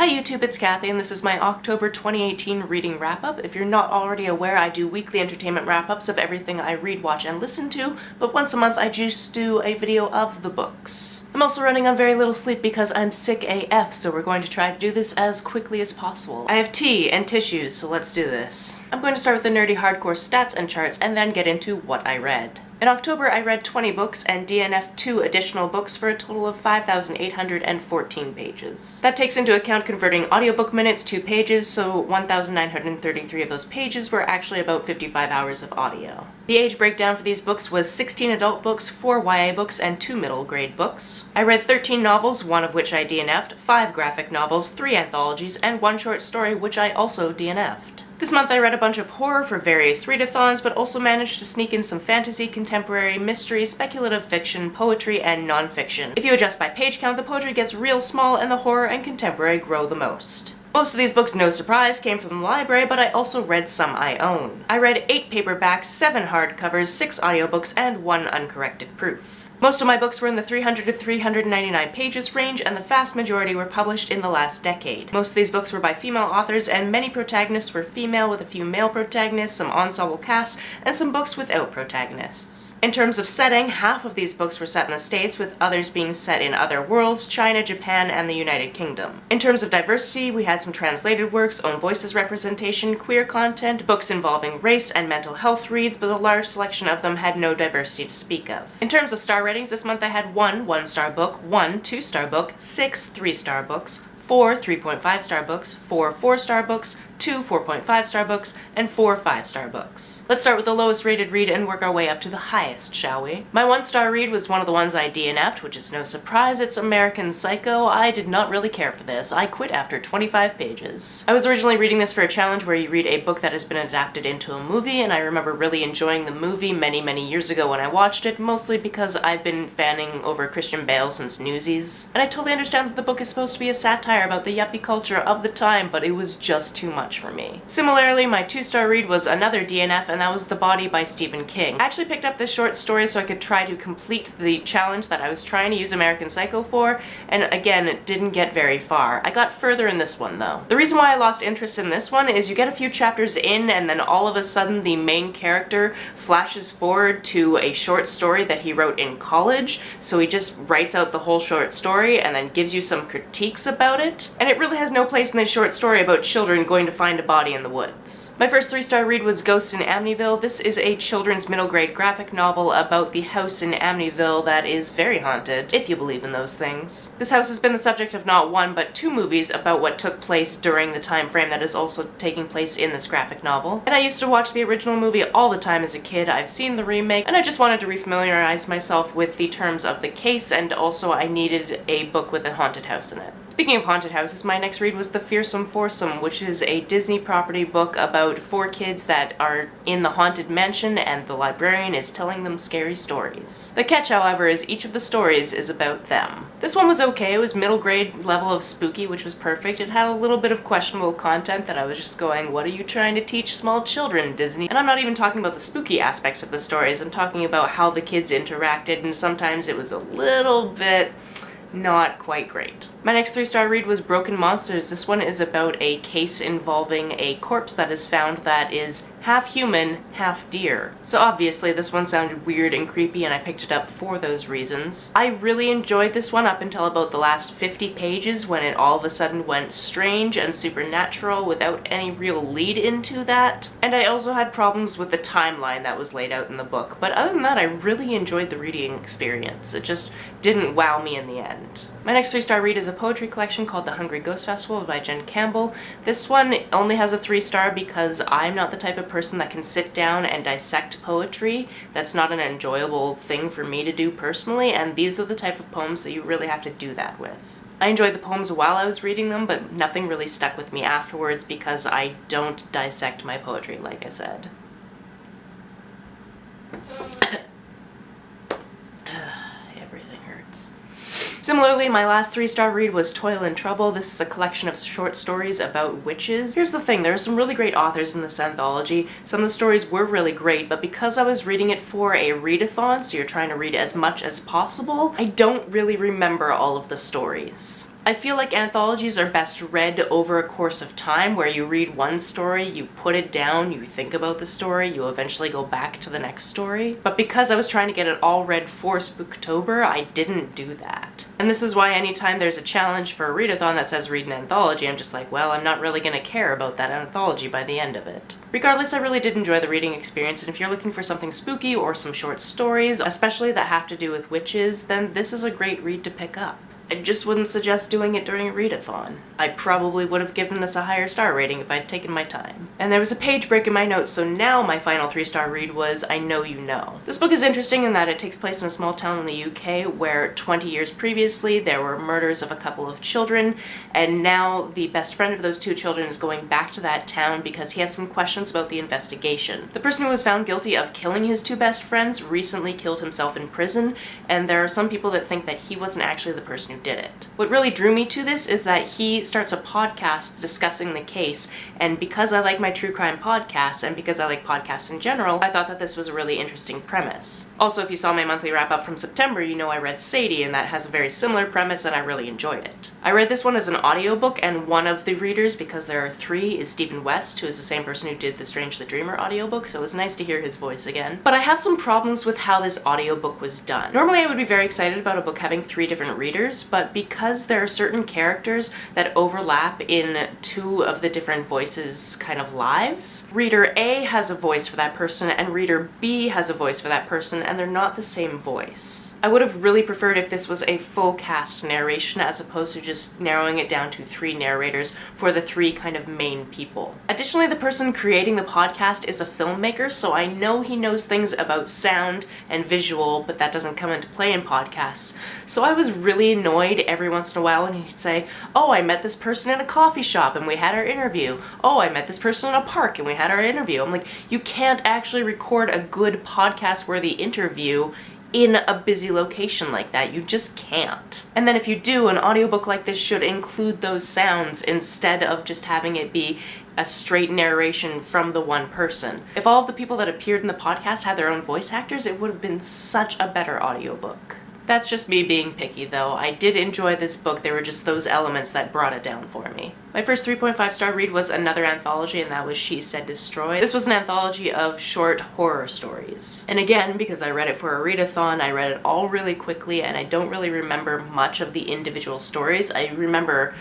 Hi YouTube, it's Kathy, and this is my October 2018 reading wrap-up. If you're not already aware, I do weekly entertainment wrap-ups of everything I read, watch, and listen to, but once a month I just do a video of the books. I'm also running on very little sleep because I'm sick AF, so we're going to try to do this as quickly as possible. I have tea and tissues, so let's do this. I'm going to start with the nerdy hardcore stats and charts, and then get into what I read. In October, I read 20 books and DNF'd 2 additional books for a total of 5,814 pages. That takes into account converting audiobook minutes to pages, so 1,933 of those pages were actually about 55 hours of audio. The age breakdown for these books was 16 adult books, 4 YA books, and 2 middle grade books. I read 13 novels, 1 of which I DNF'd, 5 graphic novels, 3 anthologies, and 1 short story, which I also DNF'd. This month I read a bunch of horror for various readathons, but also managed to sneak in some fantasy, contemporary, mystery, speculative fiction, poetry, and non-fiction. If you adjust by page count, the poetry gets real small and the horror and contemporary grow the most. Most of these books, no surprise, came from the library, but I also read some I own. I read 8 paperbacks, 7 hardcovers, 6 audiobooks, and 1 uncorrected proof. Most of my books were in the 300 to 399 pages range, and the vast majority were published in the last decade. Most of these books were by female authors, and many protagonists were female with a few male protagonists, some ensemble casts, and some books without protagonists. In terms of setting, half of these books were set in the States, with others being set in other worlds, China, Japan, and the United Kingdom. In terms of diversity, we had some translated works, own voices representation, queer content, books involving race and mental health reads, but a large selection of them had no diversity to speak of. In terms of star ratings, this month I had 1 1-star book, 1 2-star book, 6 3-star books, 4 3.5-star books, 4 4-star books, 2 4.5-star books, and 4 5-star books. Let's start with the lowest rated read and work our way up to the highest, shall we? My 1-star read was one of the ones I DNF'd, which is no surprise. It's American Psycho. I did not really care for this. I quit after 25 pages. I was originally reading this for a challenge where you read a book that has been adapted into a movie, and I remember really enjoying the movie many years ago when I watched it, mostly because I've been fanning over Christian Bale since Newsies. And I totally understand that the book is supposed to be a satire about the yuppie culture of the time, but it was just too much for me. Similarly, my 2-star read was another DNF, and that was The Body by Stephen King. I actually picked up this short story so I could try to complete the challenge that I was trying to use American Psycho for, and again, it didn't get very far. I got further in this one though. The reason why I lost interest in this one is you get a few chapters in, and then all of a sudden the main character flashes forward to a short story that he wrote in college, so he just writes out the whole short story and then gives you some critiques about it, and it really has no place in this short story about children going to find a body in the woods. My first 3-star read was Ghosts in Amityville. This is a children's middle grade graphic novel about the house in Amityville that is very haunted, if you believe in those things. This house has been the subject of not 1 but 2 movies about what took place during the time frame that is also taking place in this graphic novel. And I used to watch the original movie all the time as a kid. I've seen the remake, and I just wanted to refamiliarize myself with the terms of the case, and also I needed a book with a haunted house in it. Speaking of haunted houses, my next read was The Fearsome Foursome, which is a Disney property book about 4 kids that are in the haunted mansion and the librarian is telling them scary stories. The catch, however, is each of the stories is about them. This one was okay. It was middle grade level of spooky, which was perfect. It had a little bit of questionable content that I was just going, what are you trying to teach small children, Disney? And I'm not even talking about the spooky aspects of the stories. I'm talking about how the kids interacted, and sometimes it was a little bit not quite great. My next 3-star read was Broken Monsters. This one is about a case involving a corpse that is found that is half human, half deer. So obviously this one sounded weird and creepy, and I picked it up for those reasons. I really enjoyed this one up until about the last 50 pages when it all of a sudden went strange and supernatural without any real lead into that. And I also had problems with the timeline that was laid out in the book. But other than that, I really enjoyed the reading experience. It just didn't wow me in the end. My next 3-star read is a poetry collection called The Hungry Ghost Festival by Jen Campbell. This one only has a 3-star because I'm not the type of person that can sit down and dissect poetry. That's not an enjoyable thing for me to do personally, and these are the type of poems that you really have to do that with. I enjoyed the poems while I was reading them, but nothing really stuck with me afterwards because I don't dissect my poetry, like I said. Everything hurts. Similarly, my last 3-star read was Toil and Trouble. This is a collection of short stories about witches. Here's the thing, there are some really great authors in this anthology. Some of the stories were really great, but because I was reading it for a readathon, so you're trying to read as much as possible, I don't really remember all of the stories. I feel like anthologies are best read over a course of time, where you read one story, you put it down, you think about the story, you eventually go back to the next story. But because I was trying to get it all read for Spooktober, I didn't do that. And this is why anytime there's a challenge for a readathon that says read an anthology, I'm just like, well, I'm not really gonna care about that anthology by the end of it. Regardless, I really did enjoy the reading experience, and if you're looking for something spooky or some short stories, especially that have to do with witches, then this is a great read to pick up. I just wouldn't suggest doing it during a readathon. I probably would have given this a higher star rating if I'd taken my time. And there was a page break in my notes, so now my final 3-star read was I Know You Know. This book is interesting in that it takes place in a small town in the UK where 20 years previously there were murders of a couple of children, and now the best friend of those 2 children is going back to that town because he has some questions about the investigation. The person who was found guilty of killing his 2 best friends recently killed himself in prison, and there are some people that think that he wasn't actually the person who did it. What really drew me to this is that he starts a podcast discussing the case, and because I like my true crime podcasts and because I like podcasts in general, I thought that this was a really interesting premise. Also, if you saw my monthly wrap-up from September, you know I read Sadie, and that has a very similar premise and I really enjoyed it. I read this one as an audiobook, and one of the readers, because there are 3, is Stephen West, who is the same person who did the Strange the Dreamer audiobook, so it was nice to hear his voice again. But I have some problems with how this audiobook was done. Normally I would be very excited about a book having 3 different readers, but because there are certain characters that overlap in 2 of the different voices' kind of lives, Reader A has a voice for that person and Reader B has a voice for that person, and they're not the same voice. I would have really preferred if this was a full cast narration as opposed to just narrowing it down to 3 narrators for the 3 kind of main people. Additionally, the person creating the podcast is a filmmaker, so I know he knows things about sound and visual, but that doesn't come into play in podcasts. So I was really annoyed every once in a while when he'd say, oh, I met this person in a coffee shop and we had our interview. Oh, I met this person in a park and we had our interview. I'm like, you can't actually record a good podcast-worthy interview in a busy location like that. You just can't. And then if you do, an audiobook like this should include those sounds instead of just having it be a straight narration from the one person. If all of the people that appeared in the podcast had their own voice actors, it would have been such a better audiobook. That's just me being picky though. I did enjoy this book, there were just those elements that brought it down for me. My first 3.5-star read was another anthology, and that was She Said Destroy. This was an anthology of short horror stories. And again, because I read it for a readathon, I read it all really quickly and I don't really remember much of the individual stories. I remember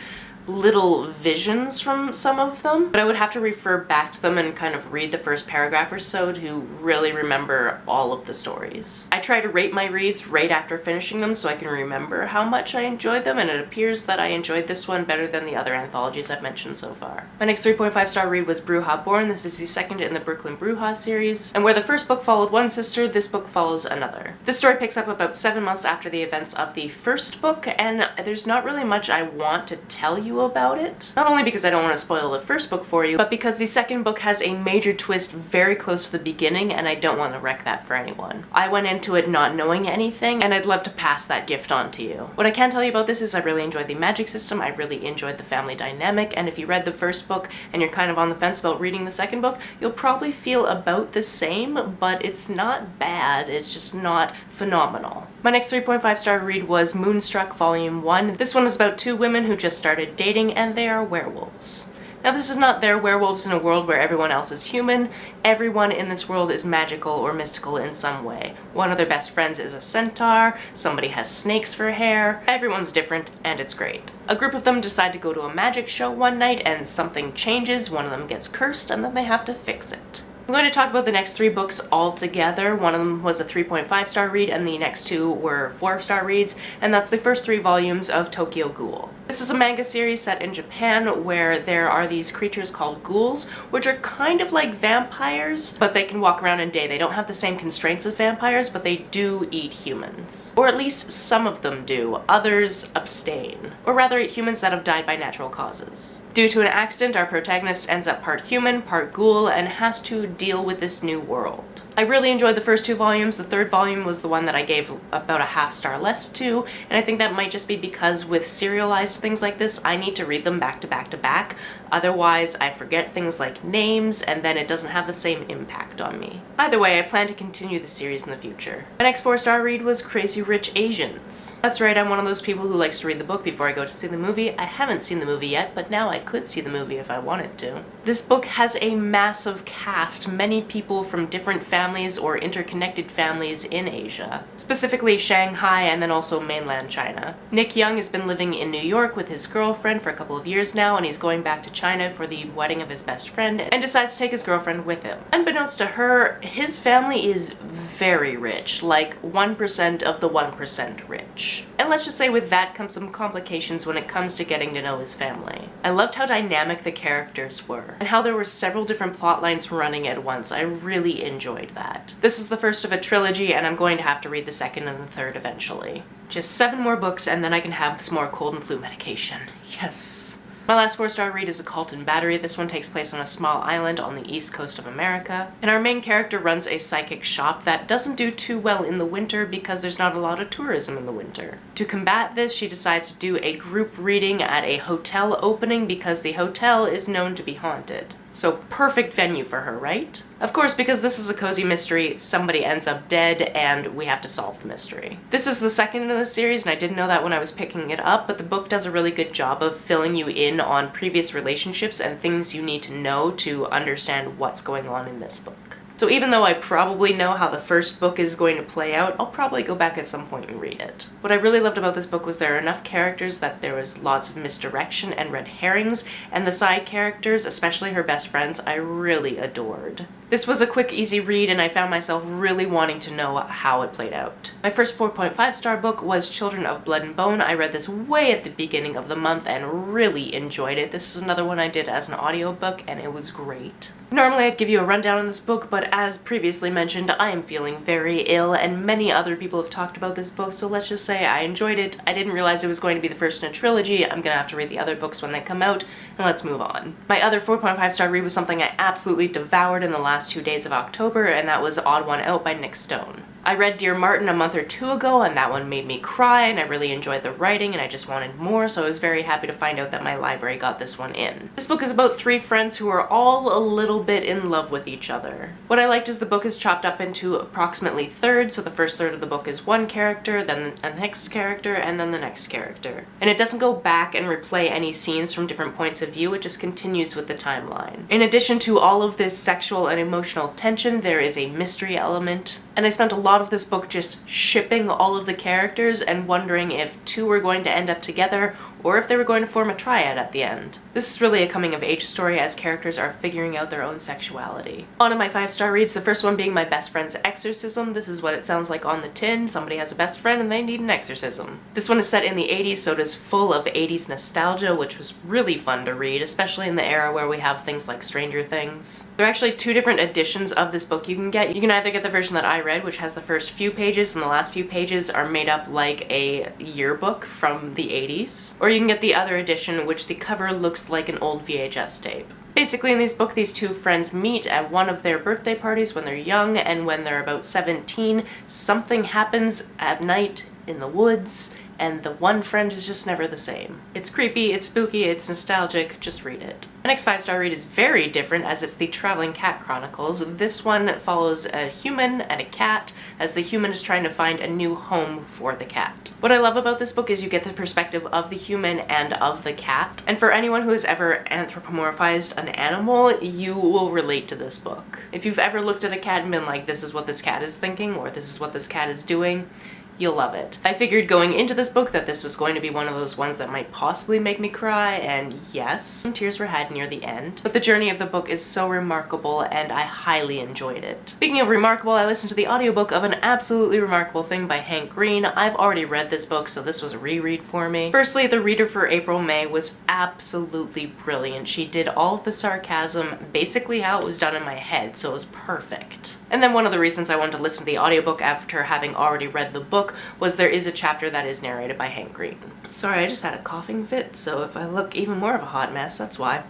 little visions from some of them, but I would have to refer back to them and kind of read the first paragraph or so to really remember all of the stories. I try to rate my reads right after finishing them so I can remember how much I enjoyed them, and it appears that I enjoyed this one better than the other anthologies I've mentioned so far. My next 3.5-star read was Bruja Born. This is the second in the Brooklyn Bruja series, and where the first book followed one sister, this book follows another. This story picks up about 7 months after the events of the first book, and there's not really much I want to tell you about it. Not only because I don't want to spoil the first book for you, but because the second book has a major twist very close to the beginning and I don't want to wreck that for anyone. I went into it not knowing anything, and I'd love to pass that gift on to you. What I can tell you about this is I really enjoyed the magic system, I really enjoyed the family dynamic, and if you read the first book and you're kind of on the fence about reading the second book, you'll probably feel about the same, but it's not bad, it's just not phenomenal. My next 3.5-star read was Moonstruck Volume 1. This one is about 2 women who just started dating and they are werewolves. Now this is not they're werewolves in a world where everyone else is human. Everyone in this world is magical or mystical in some way. One of their best friends is a centaur, somebody has snakes for hair, everyone's different and it's great. A group of them decide to go to a magic show one night and something changes, one of them gets cursed, and then they have to fix it. I'm going to talk about the next 3 books all together. One of them was a 3.5-star read and the next 2 were 4-star reads, and that's the first 3 volumes of Tokyo Ghoul. This is a manga series set in Japan where there are these creatures called ghouls, which are kind of like vampires, but they can walk around in day. They don't have the same constraints as vampires, but they do eat humans. Or at least some of them do. Others abstain. Or rather eat humans that have died by natural causes. Due to an accident, our protagonist ends up part human, part ghoul, and has to deal with this new world. I really enjoyed the first 2 volumes. The 3rd volume was the one that I gave about a 1/2 star less to, and I think that might just be because with serialized comes to things like this, I need to read them back to back to back. Otherwise, I forget things like names, and then it doesn't have the same impact on me. Either way, I plan to continue the series in the future. My next 4-star read was Crazy Rich Asians. That's right, I'm one of those people who likes to read the book before I go to see the movie. I haven't seen the movie yet, but now I could see the movie if I wanted to. This book has a massive cast, many people from different families or interconnected families in Asia. Specifically Shanghai and then also mainland China. Nick Young has been living in New York with his girlfriend for a couple of years now, and he's going back to China for the wedding of his best friend and decides to take his girlfriend with him. Unbeknownst to her, his family is very rich, like 1% of the 1% rich. And let's just say with that comes some complications when it comes to getting to know his family. I loved how dynamic the characters were, and how there were several different plot lines running at once. I really enjoyed that. This is the first of a trilogy, and I'm going to have to read the second and the third eventually. Just 7 more books and then I can have some more cold and flu medication. Yes. My last 4-star read is Occult and Battery. This one takes place on a small island on the east coast of America, and our main character runs a psychic shop that doesn't do too well in the winter because there's not a lot of tourism in the winter. To combat this, she decides to do a group reading at a hotel opening because the hotel is known to be haunted. So perfect venue for her, right? Of course, because this is a cozy mystery, somebody ends up dead and we have to solve the mystery. This is the second in the series, and I didn't know that when I was picking it up, but the book does a really good job of filling you in on previous relationships and things you need to know to understand what's going on in this book. So even though I probably know how the first book is going to play out, I'll probably go back at some point and read it. What I really loved about this book was there are enough characters that there was lots of misdirection and red herrings, and the side characters, especially her best friends, I really adored. This was a quick, easy read, and I found myself really wanting to know how it played out. My first 4.5-star book was Children of Blood and Bone. I read this way at the beginning of the month and really enjoyed it. This is another one I did as an audiobook, and it was great. Normally I'd give you a rundown on this book, but as previously mentioned, I am feeling very ill, and many other people have talked about this book, so let's just say I enjoyed it. I didn't realize it was going to be the first in a trilogy. I'm gonna have to read the other books when they come out, and let's move on. My other 4.5-star read was something I absolutely devoured in the last 2 days of October, and that was Odd One Out by Nick Stone. I read Dear Martin a month or 2 ago, and that one made me cry, and I really enjoyed the writing, and I just wanted more, so I was very happy to find out that my library got this one in. This book is about 3 friends who are all a little bit in love with each other. What I liked is the book is chopped up into approximately thirds, so the first third of the book is one character, then the next character, and then the next character. And it doesn't go back and replay any scenes from different points of view, it just continues with the timeline. In addition to all of this sexual and emotional tension, there is a mystery element, and I spent a lot of this book just shipping all of the characters and wondering if 2 were going to end up together or if they were going to form a triad at the end. This is really a coming-of-age story as characters are figuring out their own sexuality. On to my 5-star reads, the first one being My Best Friend's Exorcism. This is what it sounds like on the tin. Somebody has a best friend and they need an exorcism. This one is set in the 80s, so it is full of 80s nostalgia, which was really fun to read, especially in the era where we have things like Stranger Things. There are actually 2 different editions of this book you can get. You can either get the version that I read, which has the first few pages, and the last few pages are made up like a yearbook from the 80s, or you can get the other edition, which the cover looks like an old VHS tape. Basically, in this book, these 2 friends meet at one of their birthday parties when they're young, and when they're about 17, something happens at night in the woods, and the one friend is just never the same. It's creepy, it's spooky, it's nostalgic, just read it. My next 5-star read is very different, as it's the Traveling Cat Chronicles. This one follows a human and a cat, as the human is trying to find a new home for the cat. What I love about this book is you get the perspective of the human and of the cat, and for anyone who has ever anthropomorphized an animal, you will relate to this book. If you've ever looked at a cat and been like, this is what this cat is thinking, or this is what this cat is doing, you'll love it. I figured going into this book that this was going to be one of those ones that might possibly make me cry, and yes, some tears were had near the end. But the journey of the book is so remarkable, and I highly enjoyed it. Speaking of remarkable, I listened to the audiobook of An Absolutely Remarkable Thing by Hank Green. I've already read this book, so this was a reread for me. Firstly, the reader for April May was absolutely brilliant. She did all of the sarcasm basically how it was done in my head, so it was perfect. And then one of the reasons I wanted to listen to the audiobook after having already read the book was there is a chapter that is narrated by Hank Green. Sorry, I just had a coughing fit, so if I look even more of a hot mess, that's why.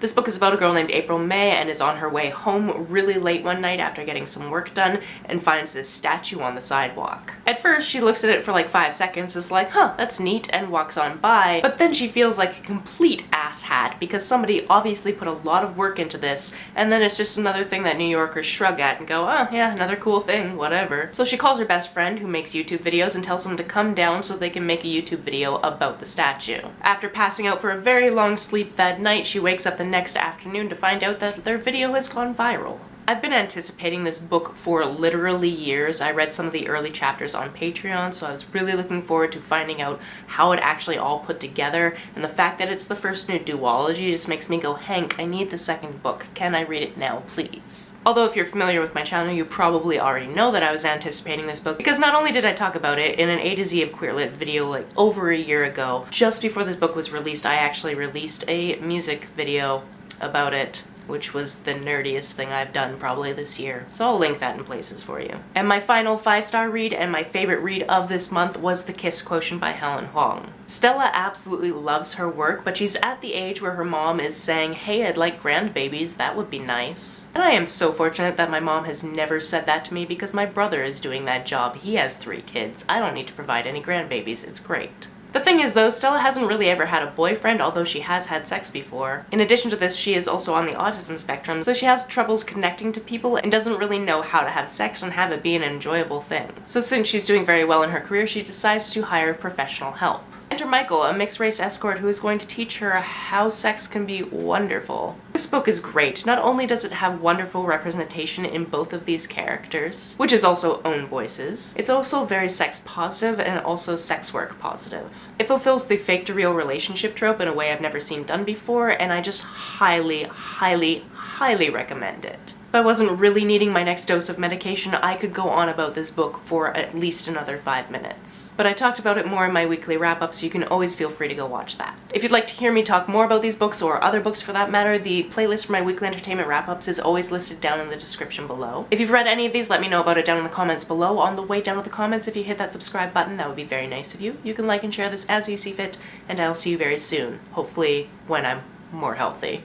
This book is about a girl named April May and is on her way home really late one night after getting some work done and finds this statue on the sidewalk. At first, she looks at it for like 5 seconds, is like, huh, that's neat, and walks on by, but then she feels like a complete asshat because somebody obviously put a lot of work into this, and then it's just another thing that New Yorkers shrug at and go, oh yeah, another cool thing, whatever. So she calls her best friend who makes YouTube videos and tells him to come down so they can make a YouTube video about the statue. After passing out for a very long sleep that night, she wakes up the next afternoon to find out that their video has gone viral. I've been anticipating this book for literally years. I read some of the early chapters on Patreon, so I was really looking forward to finding out how it actually all put together, and the fact that it's the first new duology just makes me go, Hank, I need the second book. Can I read it now, please? Although if you're familiar with my channel, you probably already know that I was anticipating this book, because not only did I talk about it in an A to Z of Queer Lit video like over a year ago, just before this book was released, I actually released a music video about it, which was the nerdiest thing I've done probably this year. So I'll link that in places for you. And my final 5-star read and my favorite read of this month was The Kiss Quotient by Helen Huang. Stella absolutely loves her work, but she's at the age where her mom is saying, hey, I'd like grandbabies, that would be nice. And I am so fortunate that my mom has never said that to me because my brother is doing that job. He has 3 kids. I don't need to provide any grandbabies. It's great. The thing is though, Stella hasn't really ever had a boyfriend, although she has had sex before. In addition to this, she is also on the autism spectrum, so she has troubles connecting to people and doesn't really know how to have sex and have it be an enjoyable thing. So since she's doing very well in her career, she decides to hire professional help. Enter Michael, a mixed-race escort who is going to teach her how sex can be wonderful. This book is great. Not only does it have wonderful representation in both of these characters, which is also own voices, it's also very sex positive and also sex work positive. It fulfills the fake to real relationship trope in a way I've never seen done before, and I just highly, highly, highly recommend it. If I wasn't really needing my next dose of medication, I could go on about this book for at least another 5 minutes. But I talked about it more in my weekly wrap-up, so you can always feel free to go watch that. If you'd like to hear me talk more about these books, or other books for that matter, the playlist for my weekly entertainment wrap-ups is always listed down in the description below. If you've read any of these, let me know about it down in the comments below. On the way down with the comments, if you hit that subscribe button, that would be very nice of you. You can like and share this as you see fit, and I'll see you very soon. Hopefully when I'm more healthy.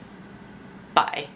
Bye.